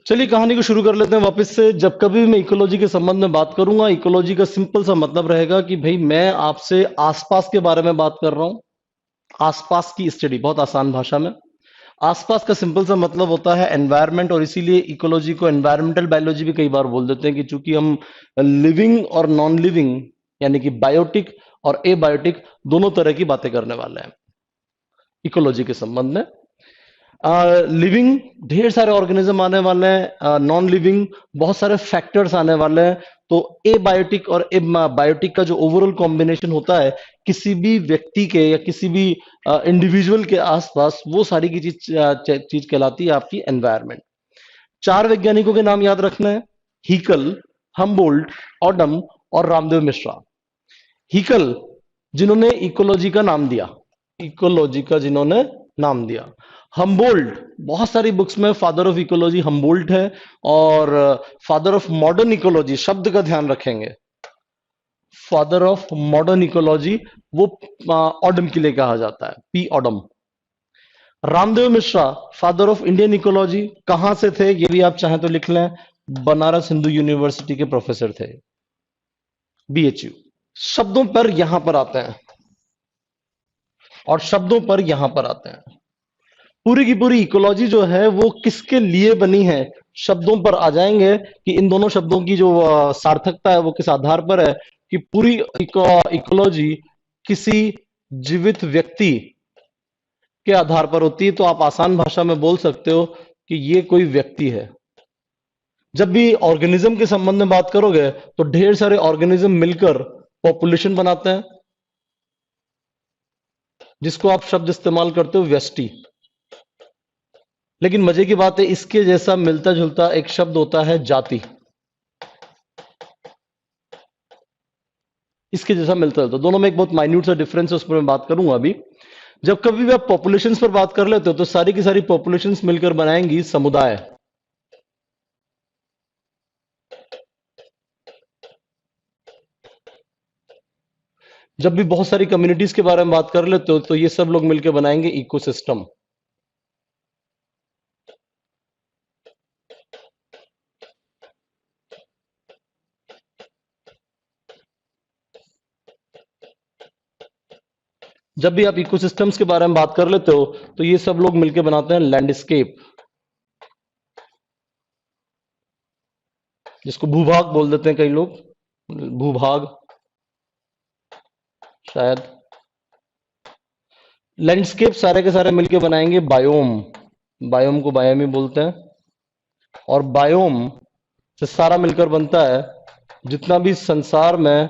चलिए कहानी को शुरू कर लेते हैं वापस से। जब कभी भी मैं इकोलॉजी के संबंध में बात करूंगा, इकोलॉजी का सिंपल सा मतलब रहेगा कि भाई मैं आपसे आसपास के बारे में बात कर रहा हूं। आसपास की स्टडी, बहुत आसान भाषा में। आसपास का सिंपल सा मतलब होता है एनवायरनमेंट, और इसीलिए इकोलॉजी को एनवायरमेंटल बायोलॉजी भी कई बार बोल देते हैं कि चूंकि हम लिविंग और नॉन लिविंग यानी कि बायोटिक और एबायोटिक दोनों तरह की बातें करने वाले हैं इकोलॉजी के संबंध में। लिविंग ढेर सारे ऑर्गेनिज्म आने वाले हैं, नॉन लिविंग बहुत सारे फैक्टर्स आने वाले हैं। तो ए बायोटिक और ए बायोटिक का जो ओवरऑल कॉम्बिनेशन होता है किसी भी व्यक्ति के या किसी भी इंडिविजुअल के आसपास, वो सारी की चीज कहलाती है आपकी एनवायरनमेंट। चार वैज्ञानिकों के नाम याद रखना है: हीकल, हम्बोल्ट, ऑडम और रामदेव मिश्रा। हीकल, जिन्होंने इकोलॉजी का नाम दिया, इकोलॉजी का जिन्होंने नाम दिया। हम्बोल्ट, बहुत सारी बुक्स में फादर ऑफ इकोलॉजी हम्बोल्ट है। और फादर ऑफ मॉडर्न इकोलॉजी, शब्द का ध्यान रखेंगे, फादर ऑफ मॉडर्न इकोलॉजी वो ऑडम के लिए कहा जाता है, P Odum. Ramdev Mishra, father of Indian ecology, कहां से थे ये भी आप चाहें तो लिख लें, बनारस हिंदू यूनिवर्सिटी के प्रोफेसर थे, बीएचयू। शब्दों पर यहां पर आते हैं, और शब्दों पर यहां पर आते हैं। पूरी की पूरी इकोलॉजी जो है वो किसके लिए बनी है, शब्दों पर आ जाएंगे कि इन दोनों शब्दों की जो सार्थकता है वो किस आधार पर है कि पूरी इकोलॉजी किसी जीवित व्यक्ति के आधार पर होती है। तो आप आसान भाषा में बोल सकते हो कि ये कोई व्यक्ति है। जब भी ऑर्गेनिज्म के संबंध में बात करोगे तो ढेर सारे ऑर्गेनिज्म मिलकर पॉपुलेशन बनाते हैं, जिसको आप शब्द इस्तेमाल करते हो व्यष्टि। लेकिन मजे की बात है, इसके जैसा मिलता जुलता एक शब्द होता है जाति। इसके जैसा मिलता जुलता, दोनों में एक बहुत माइन्यूट सा डिफरेंस है, उस पर मैं बात करूंगा अभी। जब कभी भी आप पॉपुलेशंस पर बात कर लेते हो तो सारी की सारी पॉपुलेशंस मिलकर बनाएंगी समुदाय। जब भी बहुत सारी कम्युनिटीज के बारे में बात कर लेते हो तो ये सब लोग मिलकर बनाएंगे इकोसिस्टम। जब भी आप इकोसिस्टम्स के बारे में बात कर लेते हो तो ये सब लोग मिलकर बनाते हैं लैंडस्केप, जिसको भूभाग बोल देते हैं कई लोग, भूभाग शायद। लैंडस्केप सारे के सारे मिलकर बनाएंगे बायोम। बायोम को बायोम ही बोलते हैं। और बायोम से सारा मिलकर बनता है जितना भी संसार में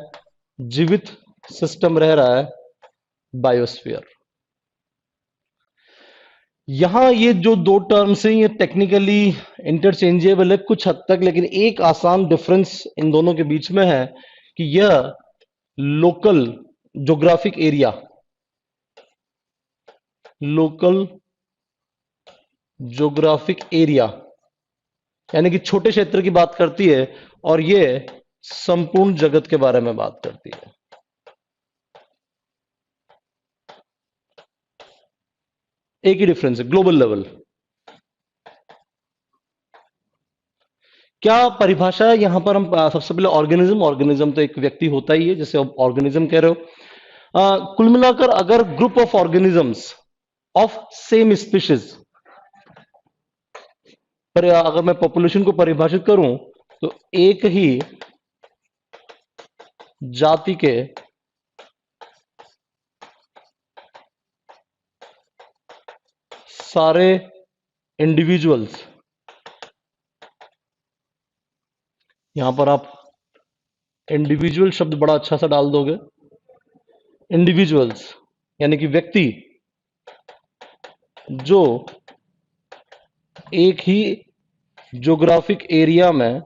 जीवित सिस्टम रह रहा है, बायोस्फीयर। यहां ये जो दो टर्म्स हैं ये टेक्निकली इंटरचेंजेबल है कुछ हद तक, लेकिन एक आसान डिफरेंस इन दोनों के बीच में है कि यह local geographic area, local geographic area यानी कि छोटे क्षेत्र की बात करती है, और ये संपूर्ण जगत के बारे में बात करती है। एक ही डिफरेंस है, ग्लोबल लेवल। क्या परिभाषा है यहां पर? हम सबसे पहले ऑर्गेनिज्म, ऑर्गेनिज्म तो एक व्यक्ति होता ही है, जैसे आप ऑर्गेनिज्म कह रहे हो। कुल मिलाकर अगर group of organisms of same species पर अगर मैं पॉपुलेशन को परिभाषित करूं तो एक ही जाति के सारे इंडिविजुअल्स, यहां पर आप इंडिविजुअल शब्द बड़ा अच्छा सा डाल दोगे, इंडिविजुअल्स यानी कि व्यक्ति जो एक ही ज्योग्राफिक एरिया में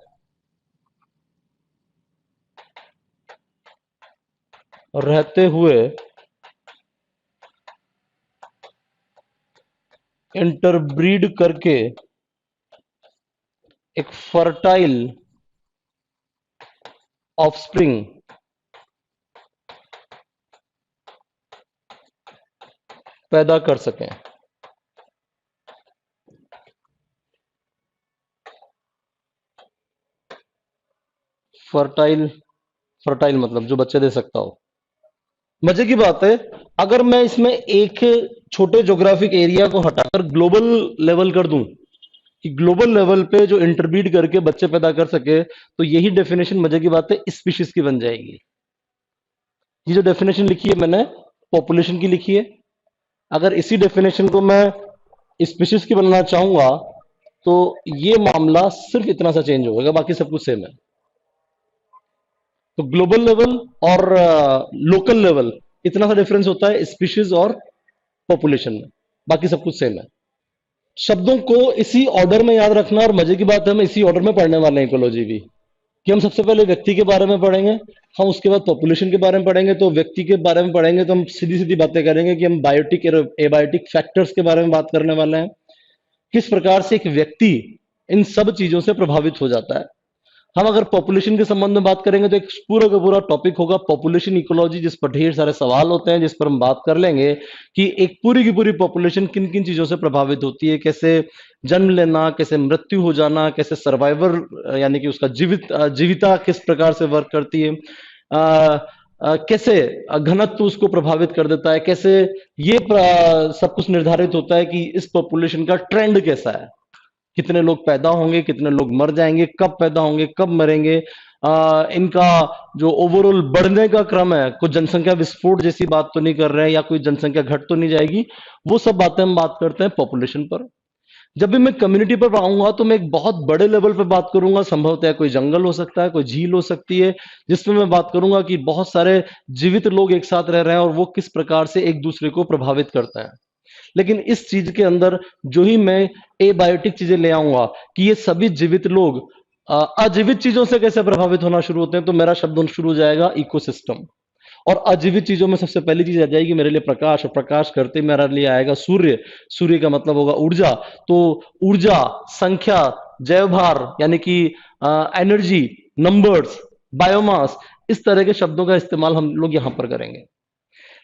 रहते हुए इंटरब्रीड करके एक फर्टाइल ऑफस्प्रिंग पैदा कर सकें। फर्टाइल, फर्टाइल मतलब जो बच्चे दे सकता हो। मजे की बात है, अगर मैं इसमें एक छोटे ज्योग्राफिक एरिया को हटाकर ग्लोबल लेवल कर दूं कि ग्लोबल लेवल पे जो इंटरब्रीड करके बच्चे पैदा कर सके, तो यही डेफिनेशन मजे की बात है स्पीशीज की बन जाएगी। ये जो डेफिनेशन लिखी है मैंने पॉपुलेशन की लिखी है, अगर इसी डेफिनेशन को मैं स्पीशीज की बनना चाहूंगा तो ये मामला सिर्फ इतना सा चेंज होगा, बाकी सब कुछ सेम है। तो ग्लोबल लेवल और लोकल लेवल इतना सा डिफरेंस होता है स्पीशीज और पॉपुलेशन में, बाकी सब कुछ सेम है। शब्दों को इसी ऑर्डर में याद रखना, और मजे की बात है हम इसी ऑर्डर में पढ़ने वाले हैं इकोलॉजी भी, कि हम सबसे पहले व्यक्ति के बारे में पढ़ेंगे, हम उसके बाद पॉपुलेशन के बारे में पढ़ेंगे। तो व्यक्ति के बारे में पढ़ेंगे तो हम सीधी सीधी बातें करेंगे कि हम बायोटिक और एबायोटिक फैक्टर्स के बारे में बात करने वाले हैं, किस प्रकार से एक व्यक्ति इन सब चीजों से प्रभावित हो जाता है। हम अगर पॉपुलेशन के संबंध में बात करेंगे तो एक पूरा का पूरा टॉपिक होगा पॉपुलेशन इकोलॉजी, जिस पर ढेर सारे सवाल होते हैं, जिस पर हम बात कर लेंगे कि एक पूरी की पूरी पॉपुलेशन किन किन चीजों से प्रभावित होती है, कैसे जन्म लेना, कैसे मृत्यु हो जाना, कैसे सर्वाइवर यानी कि उसका जीविता किस प्रकार से वर्क करती है, कैसे घनत्व उसको प्रभावित कर देता है, कैसे ये सब कुछ निर्धारित होता है कि इस पॉपुलेशन का ट्रेंड कैसा है, कितने लोग पैदा होंगे, कितने लोग मर जाएंगे, कब पैदा होंगे, कब मरेंगे, इनका जो ओवरऑल बढ़ने का क्रम है, कुछ जनसंख्या विस्फोट जैसी बात तो नहीं कर रहे हैं, या कोई जनसंख्या घट तो नहीं जाएगी, वो सब बातें हम बात करते हैं पॉपुलेशन पर। जब भी मैं कम्युनिटी पर आऊंगा तो मैं एक बहुत बड़े लेवल पर बात करूंगा, संभवतः कोई जंगल हो सकता है, कोई झील हो सकती है, जिसमें मैं बात करूंगा कि बहुत सारे जीवित लोग एक साथ रह रहे हैं और वो किस प्रकार से एक दूसरे को प्रभावित करते हैं। लेकिन इस चीज के अंदर जो ही मैं एबायोटिक चीजें ले आऊंगा कि ये सभी जीवित लोग अजीवित चीजों से कैसे प्रभावित होना शुरू होते हैं, तो मेरा शब्द शुरू हो जाएगा इकोसिस्टम। और अजीवित चीजों में सबसे पहली चीज आ जाएगी मेरे लिए प्रकाश, और प्रकाश करते ही मेरे लिए आएगा सूर्य। सूर्य का मतलब होगा ऊर्जा। तो ऊर्जा, संख्या, जैव भार यानी कि एनर्जी, नंबर्स, बायोमास, इस तरह के शब्दों का इस्तेमाल हम लोग यहां पर करेंगे।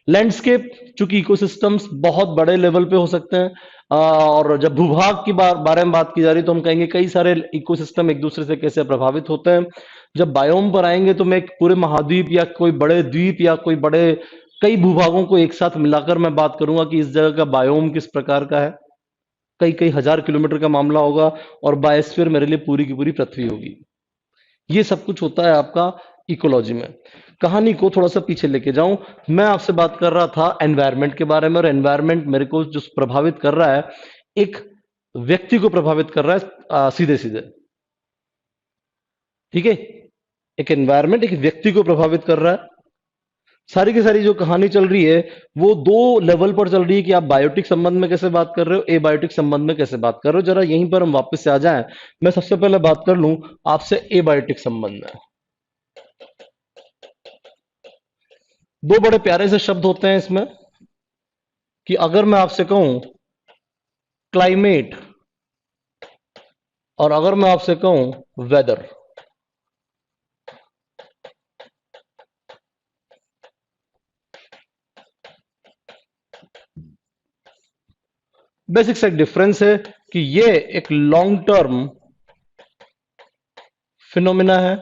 लैंडस्केप, चूंकि इकोसिस्टम्स बहुत बड़े लेवल पे हो सकते हैं, और जब भूभाग की बारे में बात की जा रही है तो हम कहेंगे कई सारे इकोसिस्टम एक दूसरे से कैसे प्रभावित होते हैं। जब बायोम पर आएंगे तो मैं एक पूरे महाद्वीप या कोई बड़े द्वीप या कोई बड़े कई भूभागों को एक साथ मिलाकर मैं बात करूंगा कि इस जगह का बायोम किस प्रकार का है। कई कई हजार किलोमीटर का मामला होगा, और बायोस्फीयर मेरे लिए पूरी की पूरी पृथ्वी होगी। ये सब कुछ होता है आपका इकोलॉजी में। कहानी को थोड़ा सा पीछे लेके जाऊं, मैं आपसे बात कर रहा था एनवायरनमेंट के बारे में, और एनवायरनमेंट मेरे को जो प्रभावित कर रहा है, एक व्यक्ति को प्रभावित कर रहा है सीधे सीधे। ठीक है, एक एनवायरनमेंट एक व्यक्ति को प्रभावित कर रहा है। सारी की सारी जो कहानी चल रही है वो दो लेवल पर चल रही है कि आप बायोटिक संबंध में कैसे बात कर रहे हो, एबायोटिक संबंध में कैसे बात कर रहे हो। जरा यहीं पर हम वापस से आ जाएं। मैं सबसे पहले बात कर लूं आपसे एबायोटिक संबंध में। दो बड़े प्यारे से शब्द होते हैं इसमें, कि अगर मैं आपसे कहूं क्लाइमेट, और अगर मैं आपसे कहूं वेदर, बेसिक सा डिफरेंस है कि ये एक लॉन्ग टर्म फिनोमिना है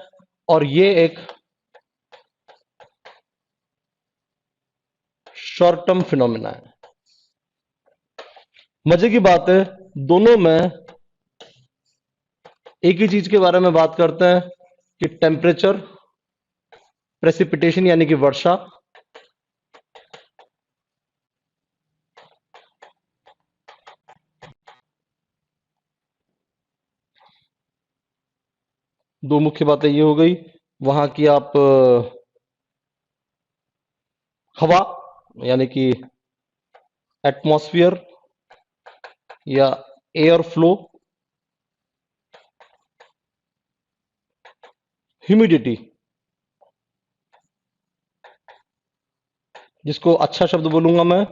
और ये एक शॉर्ट टर्म फिनोमिना है। मजे की बात है, दोनों में एक ही चीज के बारे में बात करते हैं कि टेम्परेचर, प्रेसिपिटेशन यानी कि वर्षा, दो मुख्य बातें ये हो गई। वहां की आप हवा यानी कि एटमॉस्फेयर या एयर फ्लो, ह्यूमिडिटी, जिसको अच्छा शब्द बोलूंगा मैं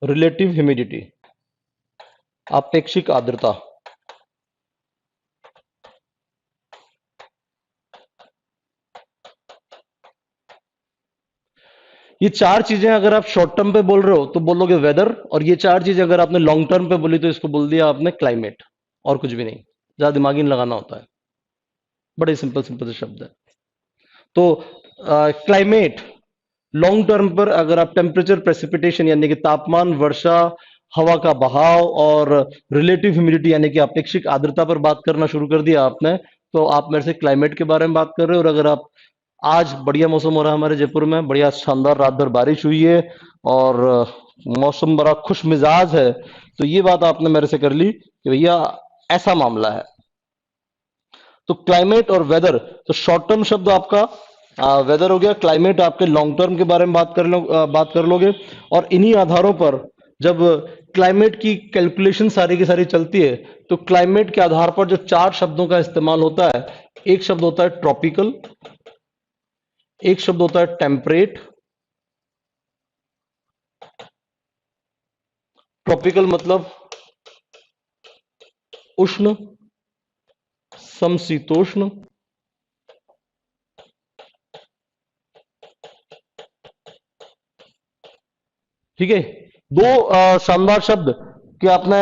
रिलेटिव ह्यूमिडिटी, आपेक्षिक आर्द्रता। ये चार चीजें अगर आप शॉर्ट टर्म पे बोल रहे हो तो बोलोगे वेदर, और ये चार चीजें अगर आपने लॉन्ग टर्म पे बोली तो इसको बोल दिया आपने क्लाइमेट, और कुछ भी नहीं, ज्यादा दिमागी नहीं लगाना होता है, बड़े सिंपल सिंपल से शब्द है। तो क्लाइमेट लॉन्ग टर्म पर अगर आप टेम्परेचर, प्रेसिपिटेशन यानी कि तापमान, वर्षा, हवा का बहाव और रिलेटिव ह्यूमिडिटी यानी कि अपेक्षिक आर्द्रता पर बात करना शुरू कर दिया आपने, तो आप मेरे से क्लाइमेट के बारे में बात कर रहे हो। और अगर आप आज बढ़िया मौसम हो रहा है हमारे जयपुर में, बढ़िया शानदार रात भर बारिश हुई है और मौसम बड़ा खुश मिजाज है, तो ये बात आपने मेरे से कर ली कि भैया ऐसा मामला है। तो क्लाइमेट और वेदर, तो शॉर्ट टर्म शब्द आपका वेदर हो गया, क्लाइमेट आपके लॉन्ग टर्म के बारे में बात कर लोगे। और इन्हीं आधारों पर जब क्लाइमेट की कैलकुलेशन सारी की सारी चलती है, तो क्लाइमेट के आधार पर जो चार शब्दों का इस्तेमाल होता है, एक शब्द होता है ट्रॉपिकल, एक शब्द होता है टेम्परेट। ट्रॉपिकल मतलब उष्ण, समशीतोष्ण। ठीक है, दो शानदार शब्द कि आपने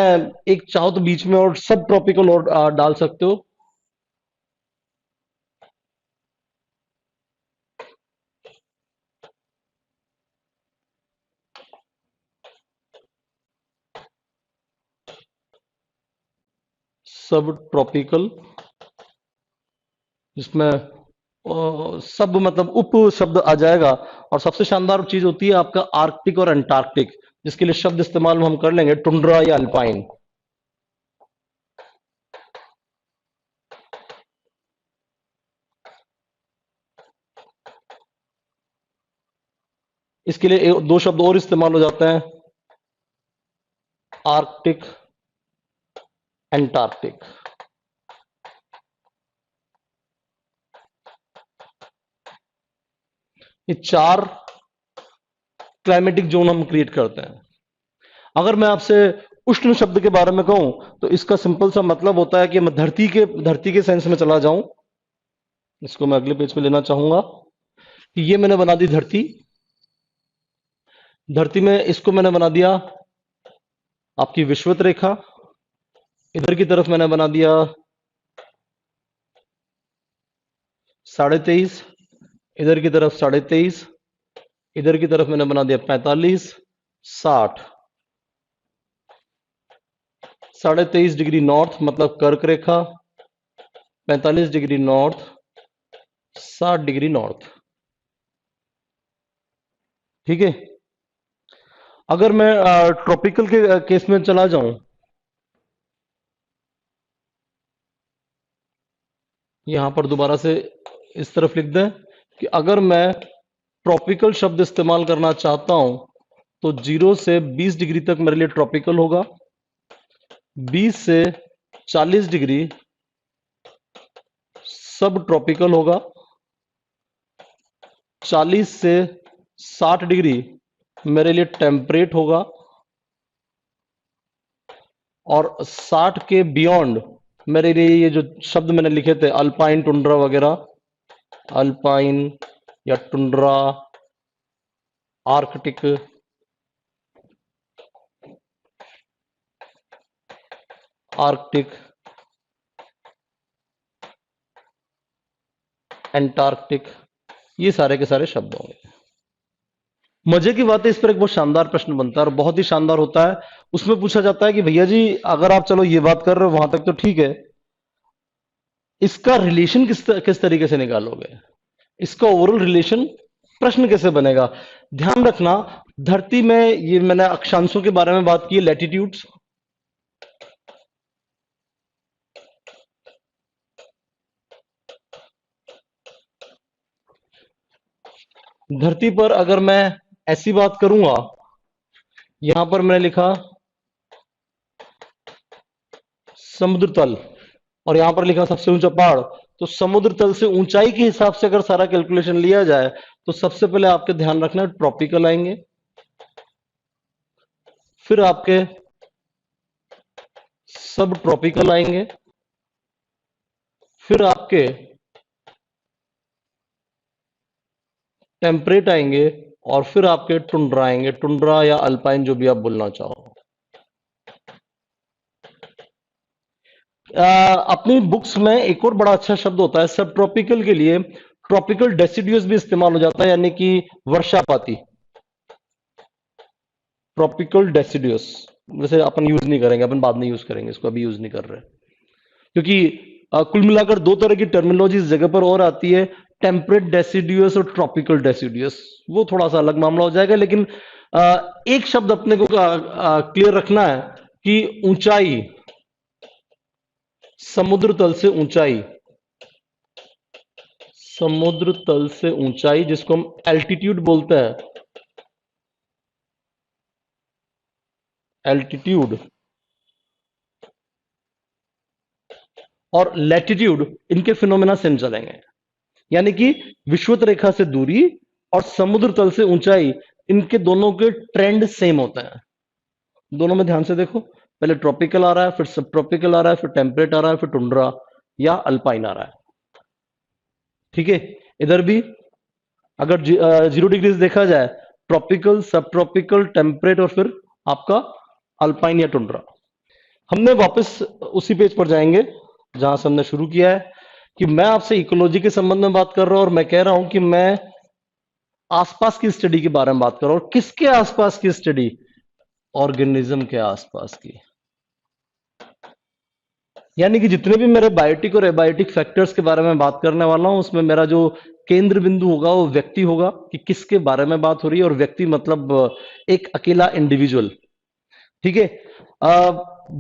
एक चाहो तो बीच में और सब ट्रॉपिकल और डाल सकते हो। सब ट्रॉपिकल, जिसमें सब मतलब उप शब्द आ जाएगा। और सबसे शानदार चीज होती है आपका आर्कटिक और अंटार्कटिक, जिसके लिए शब्द इस्तेमाल हम कर लेंगे टुंड्रा या अल्पाइन। इसके लिए दो शब्द और इस्तेमाल हो जाते हैं, आर्कटिक, एंटार्क्टिक। ये चार क्लाइमेटिक जोन हम क्रिएट करते हैं। अगर मैं आपसे उष्ण शब्द के बारे में कहूं, तो इसका सिंपल सा मतलब होता है कि मैं धरती के सेंस में चला जाऊं। इसको मैं अगले पेज पे लेना चाहूंगा कि ये मैंने बना दी धरती। धरती में इसको मैंने बना दिया आपकी विषुवत रेखा। इधर की तरफ मैंने बना दिया 23.5, इधर की तरफ 23.5, इधर की तरफ मैंने बना दिया 45, 60। 23.5 डिग्री नॉर्थ मतलब कर्क रेखा, 45 डिग्री नॉर्थ, 60 डिग्री नॉर्थ। ठीक है, अगर मैं ट्रॉपिकल के केस में चला जाऊं, यहां पर दोबारा से इस तरफ लिख दें कि अगर मैं ट्रॉपिकल शब्द इस्तेमाल करना चाहता हूं, तो 0 से 20 डिग्री तक मेरे लिए ट्रॉपिकल होगा, 20 से 40 डिग्री सब ट्रॉपिकल होगा, 40 से 60 डिग्री मेरे लिए टेम्परेट होगा, और 60 के बियॉन्ड मेरे लिए ये जो शब्द मैंने लिखे थे अल्पाइन, टुंड्रा वगैरह, अल्पाइन या टुंड्रा, आर्कटिक, आर्कटिक, एंटार्क्टिक, ये सारे के सारे शब्द होंगे। मजे की बात है, इस पर एक बहुत शानदार प्रश्न बनता है और बहुत ही शानदार होता है। उसमें पूछा जाता है कि भैया जी अगर आप चलो ये बात कर रहे हो वहां तक तो ठीक है, इसका रिलेशन किस तरीके से निकालोगे, इसका ओवरऑल रिलेशन प्रश्न कैसे बनेगा। ध्यान रखना, धरती में ये मैंने अक्षांशों के बारे में बात की है, लैटिट्यूड्स। धरती पर अगर मैं ऐसी बात करूंगा, यहां पर मैंने लिखा समुद्र तल और यहां पर लिखा सबसे ऊंचा पहाड़। तो समुद्र तल से ऊंचाई के हिसाब से अगर सारा कैलकुलेशन लिया जाए, तो सबसे पहले आपके ध्यान रखना ट्रॉपिकल आएंगे, फिर आपके सब ट्रॉपिकल आएंगे, फिर आपके टेम्परेट आएंगे, और फिर आपके टुंड्रा आएंगे, टुंड्रा या अल्पाइन जो भी आप बोलना चाहो। अपनी बुक्स में एक और बड़ा अच्छा शब्द होता है सब ट्रॉपिकल के लिए, ट्रॉपिकल डेसिडियस भी इस्तेमाल हो जाता है, यानी कि वर्षापाती। ट्रॉपिकल डेसिडियस वैसे अपन यूज नहीं करेंगे, अपन बाद में यूज करेंगे इसको, अभी यूज नहीं कर रहे, क्योंकि कुल मिलाकर दो तरह की टर्मिनोलॉजी इस जगह पर और आती है, टेम्परेट डेसिडियस और ट्रॉपिकल डेसिडियस। वो थोड़ा सा अलग मामला हो जाएगा, लेकिन एक शब्द अपने को क्लियर रखना है कि ऊंचाई, समुद्र तल से ऊंचाई, समुद्र तल से ऊंचाई जिसको हम एल्टीट्यूड बोलते हैं, एल्टीट्यूड, और लैटिट्यूड, इनके फिनोमेना सेम चलेंगे। यानी कि विषुवत रेखा से दूरी और समुद्र तल से ऊंचाई, इनके दोनों के ट्रेंड सेम होते हैं। दोनों में ध्यान से देखो, पहले ट्रॉपिकल आ रहा है, फिर सब ट्रॉपिकल आ रहा है, फिर टेम्परेट आ रहा है, फिर टुंड्रा या अल्पाइन आ रहा है। ठीक है, इधर भी अगर 0 डिग्री से देखा जाए, ट्रॉपिकल, सब ट्रॉपिकल, टेम्परेट और फिर आपका अल्पाइन या टुंड्रा। हमने वापस उसी पेज पर जाएंगे जहां से हमने शुरू किया है, कि मैं आपसे इकोलॉजी के संबंध में बात कर रहा हूं और मैं कह रहा हूं कि मैं आसपास की स्टडी के बारे में बात कर रहा हूं। और किसके आसपास की स्टडी? ऑर्गेनिज्म के आसपास की। यानी कि जितने भी मेरे बायोटिक और एबायोटिक फैक्टर्स के बारे में बात करने वाला हूं, उसमें मेरा जो केंद्र बिंदु होगा वो व्यक्ति होगा, कि किसके बारे में बात हो रही है। और व्यक्ति मतलब एक अकेला इंडिविजुअल। ठीक है,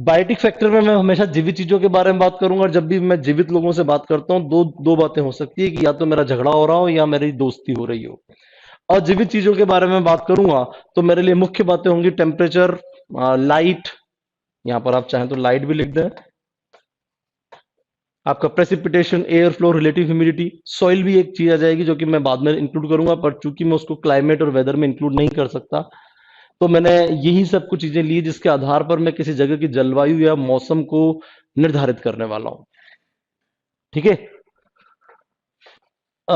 बायोटिक फैक्टर में मैं हमेशा जीवित चीजों के बारे में बात करूंगा, और जब भी मैं जीवित लोगों से बात करता हूं, दो दो बातें हो सकती है, कि या तो मेरा झगड़ा हो रहा हो या मेरी दोस्ती हो रही हो। और जीवित चीजों के बारे में बात करूंगा तो मेरे लिए मुख्य बातें होंगी टेम्परेचर, लाइट, यहां पर आप चाहें तो लाइट भी लिख दें, आपका precipitation, air flow, relative humidity, soil भी एक चीज आ जाएगी जो कि मैं बाद में इंक्लूड करूंगा, पर चूंकि मैं उसको क्लाइमेट और वेदर में इंक्लूड नहीं कर सकता, तो मैंने यही सब कुछ चीजें ली जिसके आधार पर मैं किसी जगह की जलवायु या मौसम को निर्धारित करने वाला हूं। ठीक है, अ,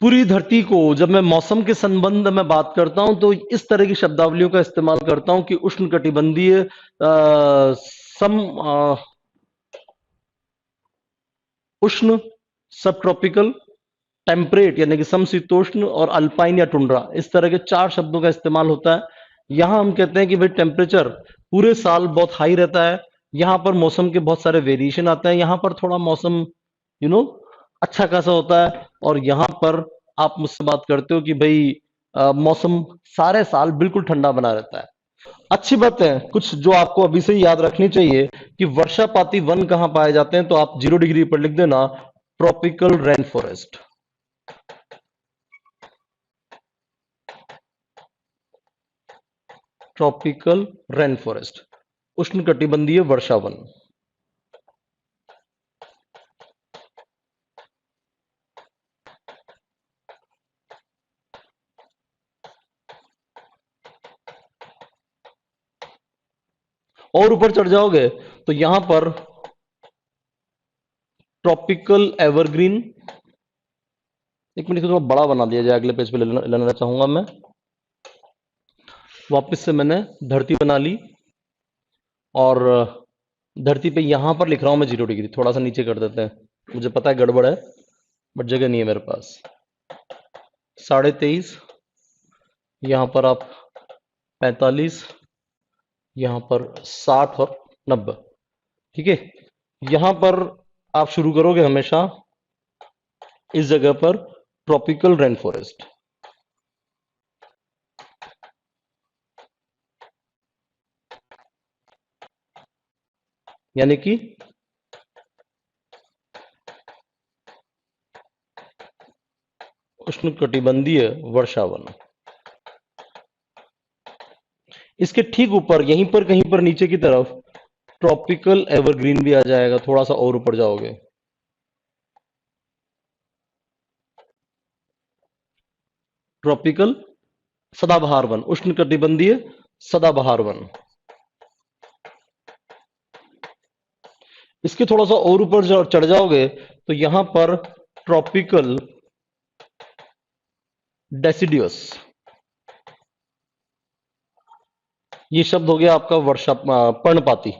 पूरी धरती को जब मैं मौसम के संबंध में बात करता हूं तो इस तरह की शब्दावलियों का इस्तेमाल करता हूं कि उष्ण कटिबंधीय, सम उष्ण, सब ट्रॉपिकल, टेम्परेट यानी कि समशीतोष्ण, और अल्पाइन या टुंड्रा, इस तरह के चार शब्दों का इस्तेमाल होता है। यहां हम कहते हैं कि भाई टेम्परेचर पूरे साल बहुत हाई रहता है, यहां पर मौसम के बहुत सारे वेरिएशन आते हैं, यहां पर थोड़ा मौसम यू नो अच्छा खासा होता है, और यहां पर आप मुझसे बात करते हो कि भाई मौसम सारे साल बिल्कुल ठंडा बना रहता है। अच्छी बात है, कुछ जो आपको अभी से ही याद रखनी चाहिए, कि वर्षापाती वन कहां पाए जाते हैं, तो आप 0 डिग्री पर लिख देना tropical rain forest. Tropical rain forest, उष्णकटिबंधीय वर्षा वन। और ऊपर चढ़ जाओगे तो यहां पर ट्रॉपिकल एवरग्रीन, एक मिनट, थोड़ा बड़ा बना दिया जाए, अगले पेज पे लेना चाहूंगा मैं। वापस से मैंने धरती बना ली, और धरती पे यहां पर लिख रहा हूं मैं 0 डिग्री, थोड़ा सा नीचे कर देते हैं, मुझे पता है गड़बड़ है, बट जगह नहीं है मेरे पास। 23.5, यहां पर आप 45, यहां पर 60 और 90। ठीक है, यहां पर आप शुरू करोगे हमेशा इस जगह पर ट्रॉपिकल रेन फॉरेस्ट, यानी कि उष्णकटिबंधीय वर्षावन। इसके ठीक ऊपर यहीं पर कहीं पर नीचे की तरफ ट्रॉपिकल एवरग्रीन भी आ जाएगा, थोड़ा सा और ऊपर जाओगे, ट्रॉपिकल सदाबहार वन, उष्णकटिबंधीय सदाबहार वन। इसके थोड़ा सा और ऊपर चढ़ जाओगे तो यहां पर ट्रॉपिकल डेसिडियस, ये शब्द हो गया आपका वर्षा पर्णपाती।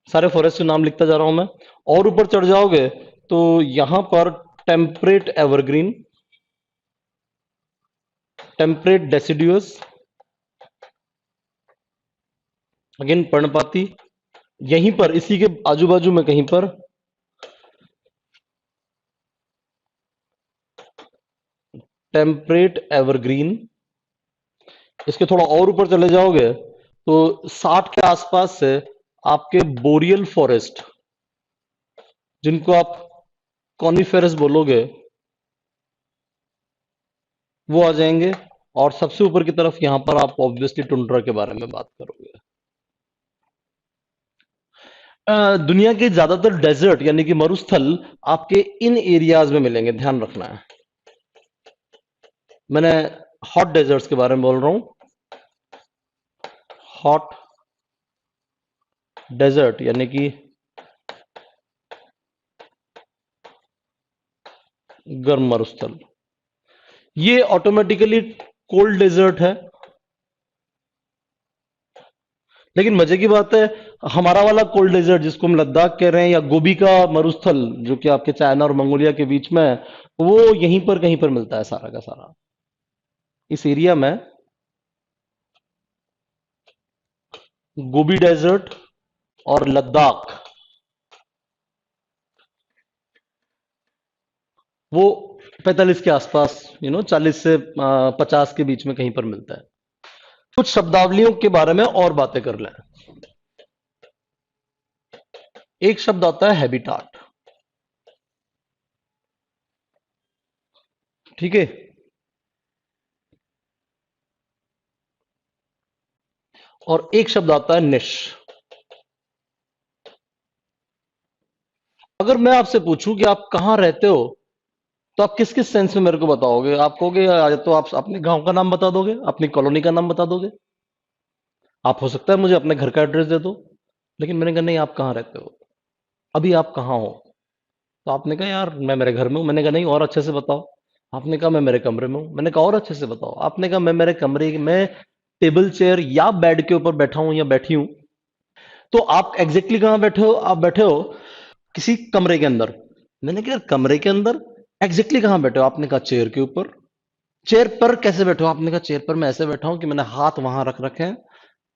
सारे फॉरेस्ट के नाम लिखता जा रहा हूं मैं। और ऊपर चढ़ जाओगे तो यहां पर temperate evergreen, temperate deciduous, again पर्णपाती, यहीं पर इसी के आजू बाजू में कहीं पर टेम्परेट एवरग्रीन। इसके थोड़ा और ऊपर चले जाओगे तो 60 के आसपास से आपके बोरियल फॉरेस्ट, जिनको आप कॉनिफेरस बोलोगे, वो आ जाएंगे। और सबसे ऊपर की तरफ यहां पर आप ऑब्वियसली टुंड्रा के बारे में बात करोगे। दुनिया के ज्यादातर डेजर्ट यानी कि मरुस्थल आपके इन एरियाज में मिलेंगे, ध्यान रखना है। मैंने हॉट डेजर्ट्स के बारे में बोल रहा हूं। हॉट डेजर्ट यानी कि गर्म मरुस्थल, ये ऑटोमेटिकली कोल्ड डेजर्ट है। लेकिन मजे की बात है, हमारा वाला कोल्ड डेजर्ट जिसको हम लद्दाख कह रहे हैं, या गोबी का मरुस्थल जो कि आपके चाइना और मंगोलिया के बीच में है, वो यहीं पर कहीं पर मिलता है सारा का सारा। इस एरिया में गोबी डेजर्ट और लद्दाख, वो 45 के आसपास, 40 से 50 के बीच में कहीं पर मिलता है। कुछ शब्दावलियों के बारे में और बातें कर लें। एक शब्द आता है हैबिटाट, ठीक है। और एक शब्द आता है निश। अगर मैं आपसे पूछूं कि आप कहां रहते हो, तो आप किस किस सेंस में मेरे को बताओगे? आप कहोगे या तो आप अपने गांव का नाम बता दोगे, अपनी कॉलोनी का नाम बता दोगे, आप हो सकता है मुझे अपने घर का एड्रेस दे दो। लेकिन मैंने कहा नहीं, आप कहाँ रहते हो, अभी आप कहाँ हो? तो आपने कहा यार मैं मेरे घर में हूँ। मैंने कहा नहीं, और अच्छे से बताओ। आपने कहा मैं मेरे कमरे में हूँ। मैंने कहा और अच्छे से बताओ। आपने कहा मैं मेरे कमरे में टेबल चेयर या बेड के ऊपर बैठा हूं या बैठी हूं। तो आप एग्जैक्टली कहाँ बैठे हो? आप बैठे हो किसी कमरे के अंदर। मैंने कहा यार कमरे के अंदर एग्जैक्टली कहाँ बैठे हो? आपने कहा चेयर के ऊपर। चेयर पर कैसे बैठे हो? आपने कहा चेयर पर मैं ऐसे बैठा हूं कि मैंने हाथ वहां रख रखे हैं,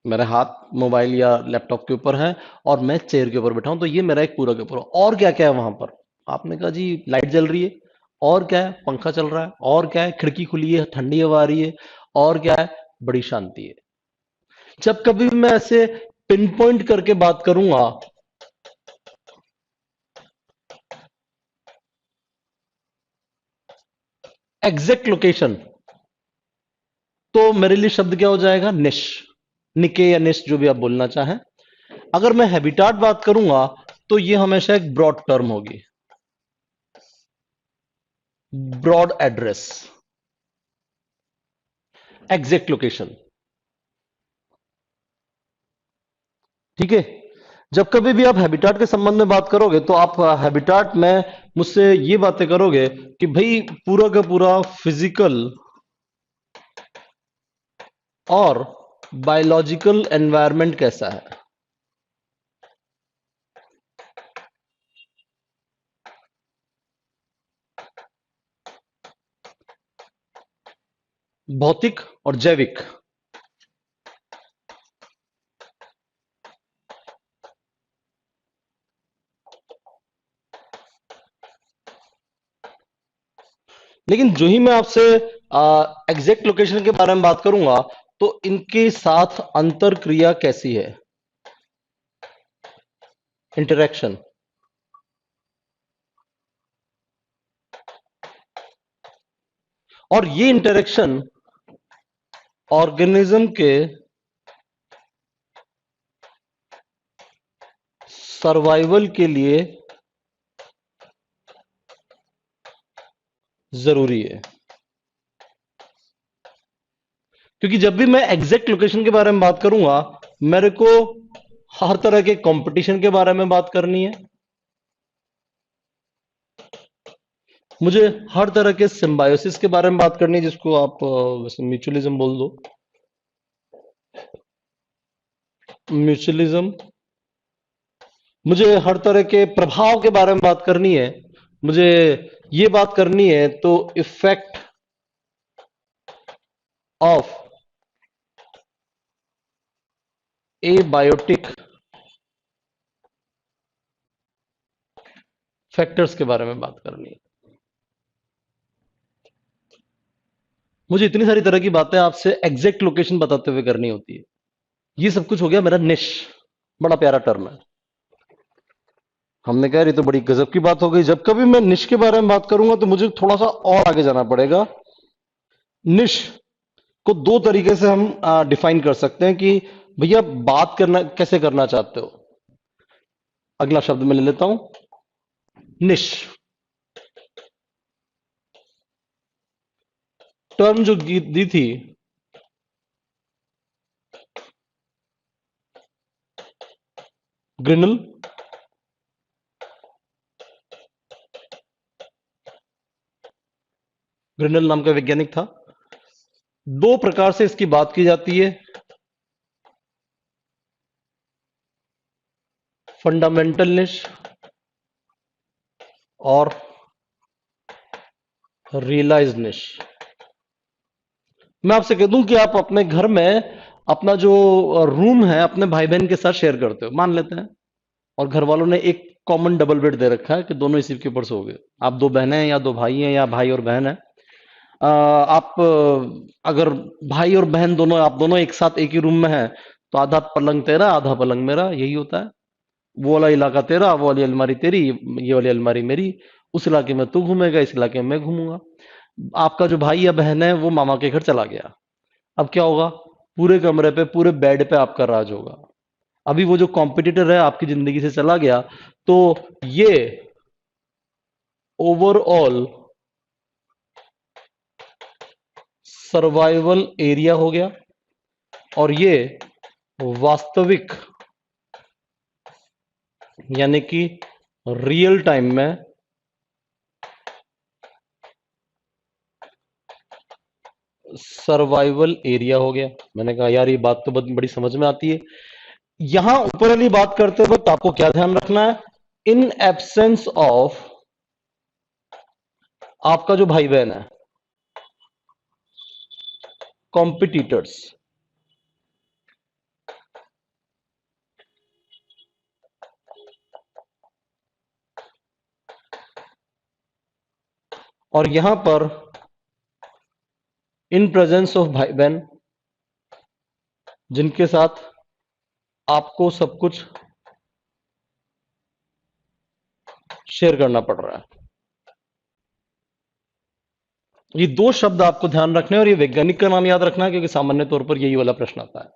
मेरे हाथ मोबाइल या लैपटॉप के ऊपर है, और मैं चेयर के ऊपर बैठा हूं। तो ये मेरा एक पूरा का पूरा। और क्या क्या है वहां पर? आपने कहा जी लाइट जल रही है। और क्या है? पंखा चल रहा है। और क्या है? खिड़की खुली है, ठंडी हवा आ रही है। और क्या है? बड़ी शांति है। जब कभी भी मैं ऐसे पिन पॉइंट करके बात करूंगा, एग्जैक्ट लोकेशन, तो मेरे लिए शब्द क्या हो जाएगा? निश, निके या निश, जो भी आप बोलना चाहें। अगर मैं हैबिटाट बात करूंगा तो ये हमेशा एक ब्रॉड टर्म होगी, ब्रॉड एड्रेस, एग्जैक्ट लोकेशन, ठीक है। जब कभी भी आप हैबिटाट के संबंध में बात करोगे तो आप हैबिटाट में मुझसे ये बातें करोगे कि भाई पूरा का पूरा फिजिकल और बायोलॉजिकल एनवायरनमेंट कैसा है। भौतिक और जैविक। लेकिन जो ही मैं आपसे एग्जैक्ट लोकेशन के बारे में बात करूंगा तो इनके साथ अंतर क्रिया कैसी है, इंटरेक्शन। और ये इंटरेक्शन ऑर्गेनिज्म के सर्वाइवल के लिए जरूरी है। क्योंकि जब भी मैं एग्जैक्ट लोकेशन के बारे में बात करूंगा, मेरे को हर तरह के कंपटीशन के बारे में बात करनी है, मुझे हर तरह के सिम्बायोसिस के बारे में बात करनी है, जिसको आप वैसे म्यूचुअलिज्म बोल दो, म्यूचुअलिज्म। मुझे हर तरह के प्रभाव के बारे में बात करनी है, मुझे ये बात करनी है, तो इफेक्ट ऑफ एबायोटिक फैक्टर्स के बारे में बात करनी है। मुझे इतनी सारी तरह की बातें आपसे एग्जैक्ट लोकेशन बताते हुए करनी होती है। ये सब कुछ हो गया मेरा निश। बड़ा प्यारा टर्म है। हमने कहा ये तो बड़ी गजब की बात हो गई, जब कभी मैं निश के बारे में बात करूंगा तो मुझे थोड़ा सा और आगे जाना पड़ेगा। निश को दो तरीके से हम डिफाइन कर सकते हैं कि भैया बात करना कैसे करना चाहते हो। अगला शब्द मैं ले लेता हूं, निश। टर्म जो दी थी ग्रिनल, ग्रिनल नाम का वैज्ञानिक था। दो प्रकार से इसकी बात की जाती है, फंडामेंटल निश और रियलाइज निश। मैं आपसे कह दूं कि आप अपने घर में अपना जो रूम है अपने भाई बहन के साथ शेयर करते हो, मान लेते हैं, और घर वालों ने एक कॉमन डबल बेड दे रखा है कि दोनों इसी के ऊपर सोओगे। आप दो बहनें हैं या दो भाई हैं या भाई और बहन है। आप अगर भाई और बहन दोनों, आप दोनों एक साथ एक ही रूम में हैं, तो आधा पलंग तेरा आधा पलंग मेरा, यही होता है। वो वाला इलाका तेरा, वो वाली अलमारी तेरी, ये वाली अलमारी मेरी। उस इलाके में तू घूमेगा, इस इलाके में मैं घूमूंगा। आपका जो भाई या बहन है वो मामा के घर चला गया, अब क्या होगा? पूरे कमरे पे, पूरे बेड पे आपका राज होगा। अभी वो जो कॉम्पिटिटर है आपकी जिंदगी से चला गया, तो ये ओवरऑल सर्वाइवल एरिया हो गया, और ये वास्तविक यानी कि रियल टाइम में सर्वाइवल एरिया हो गया। मैंने कहा यार ये बात तो बहुत बड़ी समझ में आती है। यहां ऊपर वाली बात करते वक्त आपको क्या ध्यान रखना है? इन एब्सेंस ऑफ आपका जो भाई बहन है, कॉम्पिटिटर्स, और यहां पर इन प्रेजेंस ऑफ भाई बहन जिनके साथ आपको सब कुछ शेयर करना पड़ रहा है। ये दो शब्द आपको ध्यान रखने हैं, और ये वैज्ञानिक का नाम याद रखना है, क्योंकि सामान्य तौर पर यही वाला प्रश्न आता है।